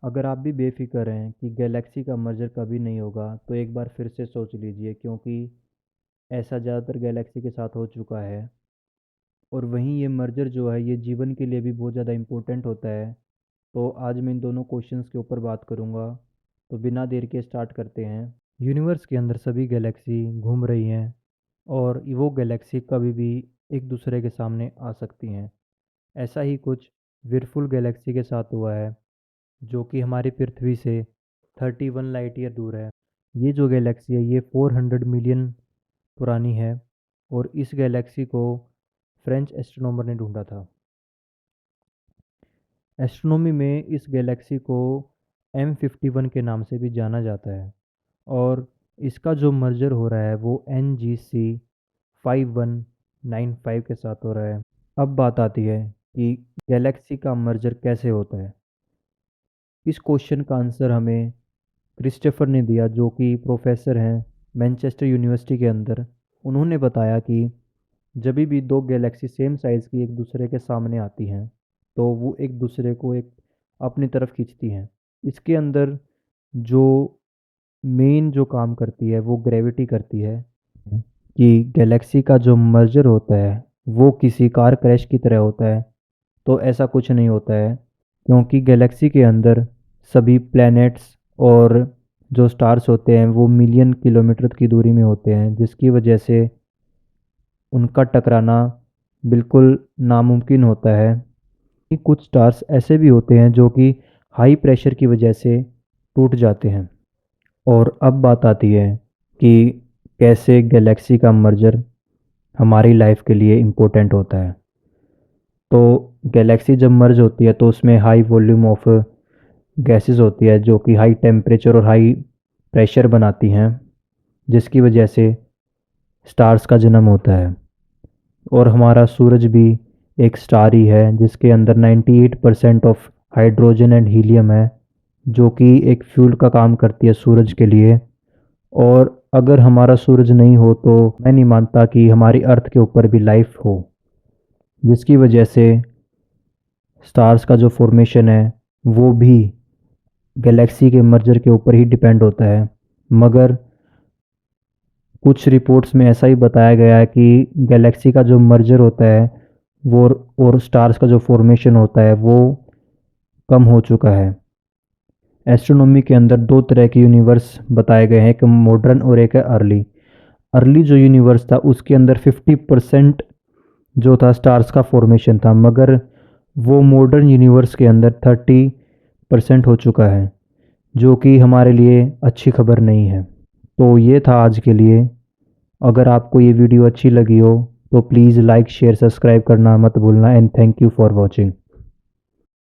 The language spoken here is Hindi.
अगर आप भी बेफिक्र हैं कि गैलेक्सी का मर्जर कभी नहीं होगा तो एक बार फिर से सोच लीजिए, क्योंकि ऐसा ज़्यादातर गैलेक्सी के साथ हो चुका है। और वहीं ये मर्जर जो है ये जीवन के लिए भी बहुत ज़्यादा इम्पोर्टेंट होता है। तो आज मैं इन दोनों क्वेश्चंस के ऊपर बात करूँगा। तो बिना देर के स्टार्ट करते हैं। यूनिवर्स के अंदर सभी गैलेक्सी घूम रही हैं और वो गैलेक्सी कभी भी एक दूसरे के सामने आ सकती हैं। ऐसा ही कुछ विरफुल गैलेक्सी के साथ हुआ है, जो कि हमारी पृथ्वी से 31 लाइट ईयर दूर है। ये जो गैलेक्सी है ये 400 मिलियन पुरानी है और इस गैलेक्सी को फ्रेंच एस्ट्रोनॉमर ने ढूंढा था। एस्ट्रोनॉमी में इस गैलेक्सी को M51 के नाम से भी जाना जाता है और इसका जो मर्जर हो रहा है वो NGC 5195 के साथ हो रहा है। अब बात आती है कि गैलेक्सी का मर्जर कैसे होता है। इस क्वेश्चन का आंसर हमें क्रिस्टोफर ने दिया, जो कि प्रोफेसर हैं मैनचेस्टर यूनिवर्सिटी के अंदर। उन्होंने बताया कि जब भी दो गैलेक्सी सेम साइज़ की एक दूसरे के सामने आती हैं तो वो एक दूसरे को एक अपनी तरफ खींचती हैं। इसके अंदर जो मेन जो काम करती है वो ग्रेविटी करती है कि गैलेक्सी का जो मर्जर होता है वो किसी कार क्रैश की तरह होता है। तो ऐसा कुछ नहीं होता है, क्योंकि गैलेक्सी के अंदर सभी प्लैनेट्स और जो स्टार्स होते हैं वो मिलियन किलोमीटर की दूरी में होते हैं, जिसकी वजह से उनका टकराना बिल्कुल नामुमकिन होता है। कि कुछ स्टार्स ऐसे भी होते हैं जो कि हाई प्रेशर की वजह से टूट जाते हैं। और अब बात आती है कि कैसे गैलेक्सी का मर्जर हमारी लाइफ के लिए इम्पोर्टेंट होता है। तो गैलेक्सी जब मर्ज होती है तो उसमें हाई वॉल्यूम ऑफ गैसेस होती है, जो कि हाई टेम्परेचर और हाई प्रेशर बनाती हैं, जिसकी वजह से स्टार्स का जन्म होता है। और हमारा सूरज भी एक स्टार ही है जिसके अंदर 98% ऑफ हाइड्रोजन एंड हीलियम है, जो कि एक फ्यूल का काम करती है सूरज के लिए। और अगर हमारा सूरज नहीं हो तो मैं नहीं मानता कि हमारी अर्थ के ऊपर भी लाइफ हो, जिसकी वजह से स्टार्स का जो फॉर्मेशन है वो भी गैलेक्सी के मर्जर के ऊपर ही डिपेंड होता है। मगर कुछ रिपोर्ट्स में ऐसा ही बताया गया है कि गैलेक्सी का जो मर्जर होता है वो और स्टार्स का जो फॉर्मेशन होता है वो कम हो चुका है। एस्ट्रोनॉमी के अंदर दो तरह के यूनिवर्स बताए गए हैं, एक मॉडर्न और एक है अर्ली। अर्ली जो यूनिवर्स था उसके अंदर 50% जो था स्टार्स का फॉर्मेशन था, मगर वो मॉडर्न यूनिवर्स के अंदर 30% हो चुका है, जो कि हमारे लिए अच्छी खबर नहीं है। तो ये था आज के लिए। अगर आपको ये वीडियो अच्छी लगी हो तो प्लीज़ लाइक शेयर सब्सक्राइब करना मत भूलना, and thank you for watching.